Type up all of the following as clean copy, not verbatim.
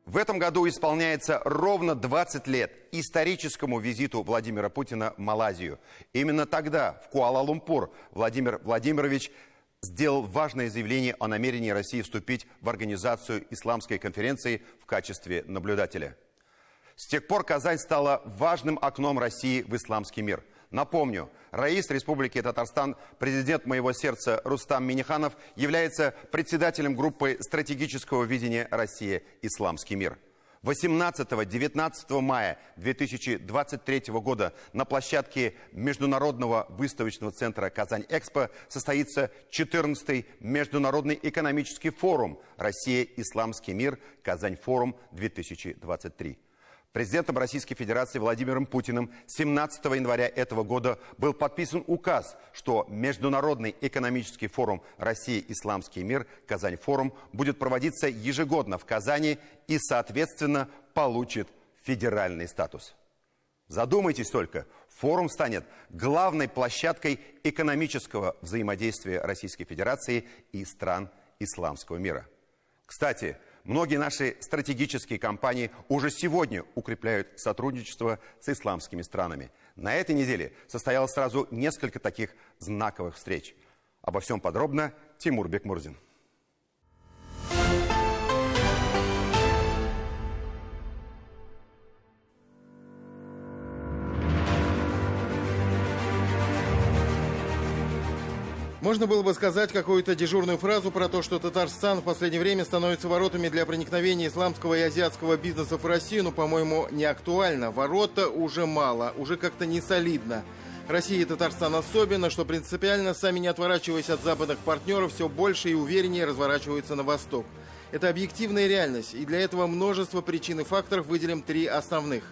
В этом году исполняется ровно 20 лет историческому визиту Владимира Путина в Малайзию. Именно тогда в Куала-Лумпур Владимир Владимирович сделал важное заявление о намерении России вступить в организацию исламской конференции в качестве наблюдателя. С тех пор Казань стала важным окном России в исламский мир. Напомню, раис Республики Татарстан, президент моего сердца Рустам Минниханов, является председателем группы стратегического видения России «Исламский мир». 18-19 мая 2023 года на площадке Международного выставочного центра «Казань-Экспо» состоится 14-й Международный экономический форум «Россия. Исламский мир. Казань-форум-2023». Президентом Российской Федерации Владимиром Путиным 17 января этого года был подписан указ, что Международный экономический форум «Россия. Исламский мир. Казань-форум» будет проводиться ежегодно в Казани и, соответственно, получит федеральный статус. Задумайтесь только, форум станет главной площадкой экономического взаимодействия Российской Федерации и стран исламского мира. Кстати, многие наши стратегические компании уже сегодня укрепляют сотрудничество с исламскими странами. На этой неделе состоялось сразу несколько таких знаковых встреч. Обо всем подробно Тимур Бекмурзин. Можно было бы сказать какую-то дежурную фразу про то, что Татарстан в последнее время становится воротами для проникновения исламского и азиатского бизнеса в Россию, но, по-моему, не актуально. Ворота уже мало, уже как-то не солидно. Россия и Татарстан особенно, что принципиально, сами не отворачиваясь от западных партнеров, все больше и увереннее разворачиваются на восток. Это объективная реальность, и для этого множество причин и факторов выделим три основных.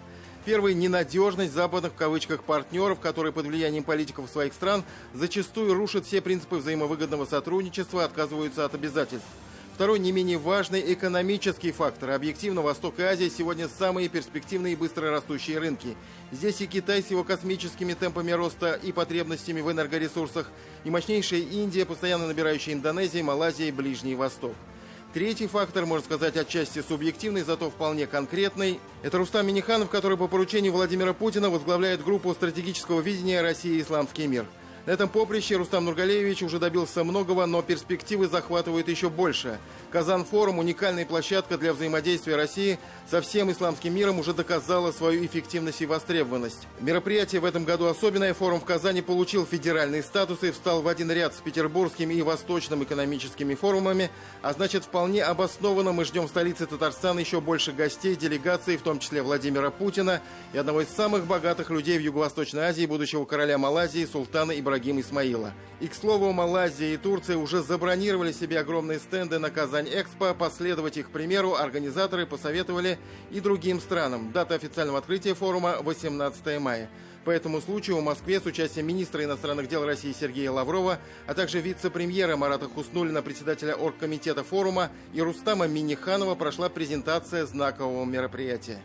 Первый – ненадежность западных в кавычках партнеров, которые под влиянием политиков своих стран зачастую рушат все принципы взаимовыгодного сотрудничества, отказываются от обязательств. Второй, не менее важный – экономический фактор. Объективно, Восток и Азия сегодня самые перспективные и быстро растущие рынки. Здесь и Китай с его космическими темпами роста и потребностями в энергоресурсах, и мощнейшая Индия, постоянно набирающая Индонезия, Малайзия и Ближний Восток. Третий фактор, можно сказать, отчасти субъективный, зато вполне конкретный. Это Рустам Минниханов, который по поручению Владимира Путина возглавляет группу стратегического видения «Россия. Исламский мир». На этом поприще Рустам Нургалиевич уже добился многого, но перспективы захватывают еще больше. Казан-форум, уникальная площадка для взаимодействия России со всем исламским миром, уже доказала свою эффективность и востребованность. Мероприятие в этом году особенное. Форум в Казани получил федеральный статус и встал в один ряд с Петербургским и Восточным экономическими форумами. А значит, вполне обоснованно мы ждем в столице Татарстана еще больше гостей, делегаций, в том числе Владимира Путина и одного из самых богатых людей в Юго-Восточной Азии, будущего короля Малайзии, султана Ибрагима Исмаила. И, к слову, Малайзия и Турция уже забронировали себе огромные стенды на Казань-Экспо. Последовать их примеру организаторы посоветовали и другим странам. Дата официального открытия форума – 18 мая. По этому случаю в Москве с участием министра иностранных дел России Сергея Лаврова, а также вице-премьера Марата Хуснуллина, председателя оргкомитета форума, и Рустама Минниханова прошла презентация знакового мероприятия.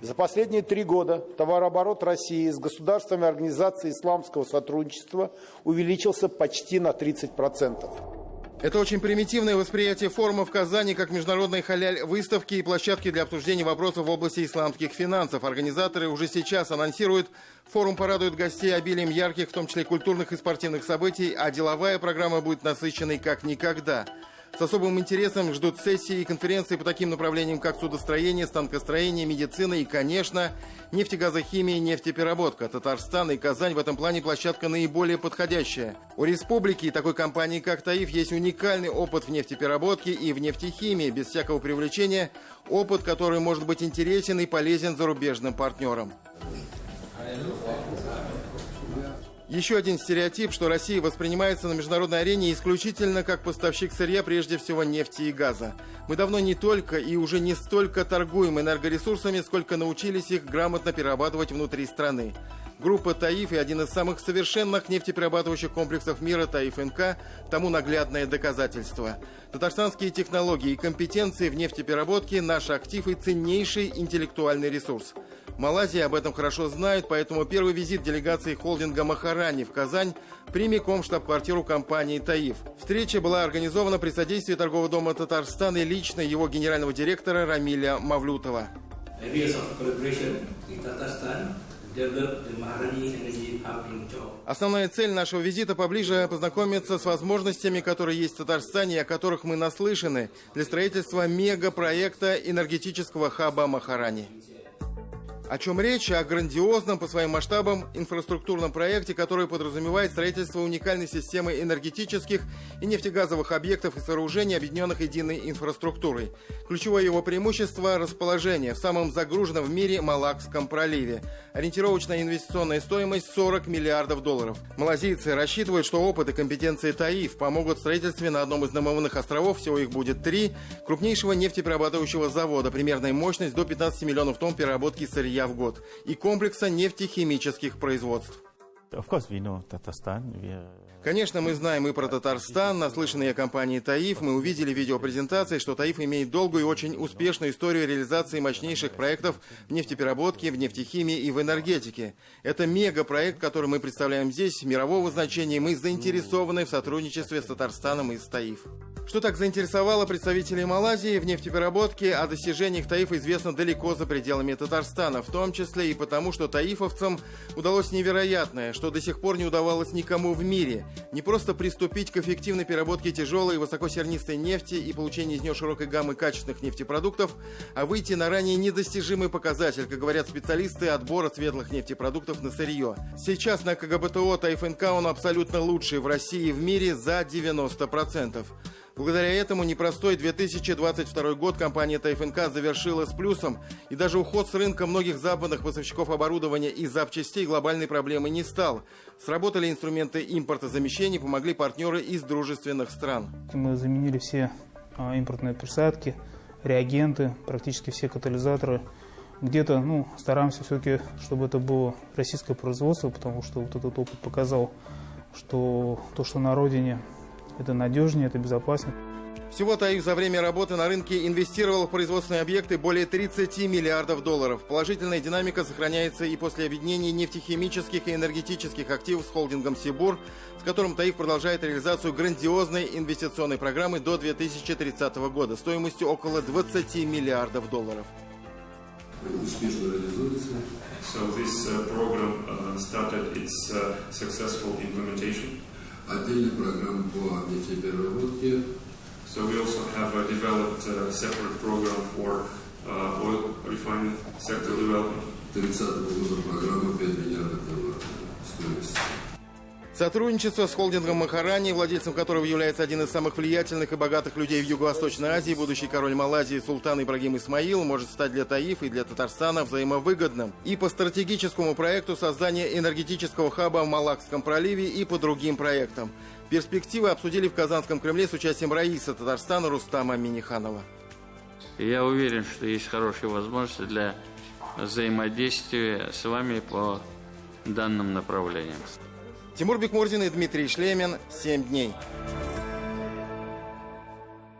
За последние 3 года товарооборот России с государствами Организации исламского сотрудничества увеличился почти на 30%. Это очень примитивное восприятие форума в Казани как международной халяль-выставки и площадки для обсуждения вопросов в области исламских финансов. Организаторы уже сейчас анонсируют, форум порадует гостей обилием ярких, в том числе культурных и спортивных событий, а деловая программа будет насыщенной как никогда. С особым интересом ждут сессии и конференции по таким направлениям, как судостроение, станкостроение, медицина и, конечно, нефтегазохимия и нефтепереработка. Татарстан и Казань в этом плане площадка наиболее подходящая. У республики и такой компании, как Таиф, есть уникальный опыт в нефтепереработке и в нефтехимии, без всякого привлечения, опыт, который может быть интересен и полезен зарубежным партнерам. Еще один стереотип, что Россия воспринимается на международной арене исключительно как поставщик сырья, прежде всего нефти и газа. Мы давно не только и уже не столько торгуем энергоресурсами, сколько научились их грамотно перерабатывать внутри страны. Группа «Таиф» и один из самых совершенных нефтеперерабатывающих комплексов мира «Таиф-НК» тому наглядное доказательство. Татарстанские технологии и компетенции в нефтепереработке – наш актив и ценнейший интеллектуальный ресурс. Малайзии об этом хорошо знают, поэтому первый визит делегации холдинга «Махарани» в Казань прямиком в штаб-квартиру компании «Таиф». Встреча была организована при содействии торгового дома «Татарстан» и лично его генерального директора Рамиля Мавлютова. Основная цель нашего визита – поближе познакомиться с возможностями, которые есть в Татарстане, и о которых мы наслышаны, для строительства мегапроекта энергетического хаба «Махарани». О чем речь? О грандиозном по своим масштабам инфраструктурном проекте, который подразумевает строительство уникальной системы энергетических и нефтегазовых объектов и сооружений, объединенных единой инфраструктурой. Ключевое его преимущество – расположение в самом загруженном в мире Малакском проливе. Ориентировочная инвестиционная стоимость – $40 миллиардов. Малазийцы рассчитывают, что опыт и компетенции ТАИФ помогут в строительстве на одном из намывных островов, всего их будет 3, крупнейшего нефтеперерабатывающего завода, примерная мощность до 15 миллионов тонн переработки сырья в год, и комплекса нефтехимических производств. Конечно, мы знаем и про Татарстан, наслышанные о компании «Таиф». Мы увидели в видеопрезентации, что «Таиф» имеет долгую и очень успешную историю реализации мощнейших проектов в нефтепереработке, в нефтехимии и в энергетике. Это мегапроект, который мы представляем здесь, мирового значения. Мы заинтересованы в сотрудничестве с Татарстаном и с «Таиф». Что так заинтересовало представителей Малайзии в нефтепереработке, о достижениях «Таиф» известно далеко за пределами Татарстана, в том числе и потому, что таифовцам удалось невероятное, что до сих пор не удавалось никому в мире. Не просто приступить к эффективной переработке тяжелой и высокосернистой нефти и получению из нее широкой гаммы качественных нефтепродуктов, а выйти на ранее недостижимый показатель, как говорят специалисты, отбора светлых нефтепродуктов на сырье. Сейчас на КГБТО «Таиф НК» он абсолютно лучший в России и в мире за 90%. Благодаря этому непростой 2022 год компания «Таиф НК» завершила с плюсом, и даже уход с рынка многих западных поставщиков оборудования и запчастей глобальной проблемой не стал. Сработали инструменты импортозамещения, помогли партнеры из дружественных стран. Мы заменили все импортные присадки, реагенты, практически все катализаторы. Где-то стараемся все-таки, чтобы это было российское производство, потому что вот этот опыт показал, что то, что на родине, это надежнее, это безопаснее. Всего «Таиф» за время работы на рынке инвестировал в производственные объекты более $30 миллиардов. Положительная динамика сохраняется и после объединения нефтехимических и энергетических активов с холдингом «Сибур», с которым «Таиф» продолжает реализацию грандиозной инвестиционной программы до 2030 года стоимостью около $20 миллиардов. Успешно реализуется. So this program started its successful implementation. Отдельная программа по нефтепереработке. So we also have developed a separate program for oil refining sector development. 30-го года программа $5 миллиардов стоимость. Сотрудничество с холдингом «Махарани», владельцем которого является один из самых влиятельных и богатых людей в Юго-Восточной Азии, будущий король Малайзии Султан Ибрагим Исмаил, может стать для «Таиф» и для Татарстана взаимовыгодным. И по стратегическому проекту создания энергетического хаба в Малакском проливе, и по другим проектам. Перспективы обсудили в Казанском Кремле с участием раиса Татарстана Рустама Минниханова. Я уверен, что есть хорошие возможности для взаимодействия с вами по данным направлениям. Тимур Бекмурзин и Дмитрий Шлемин. 7 дней.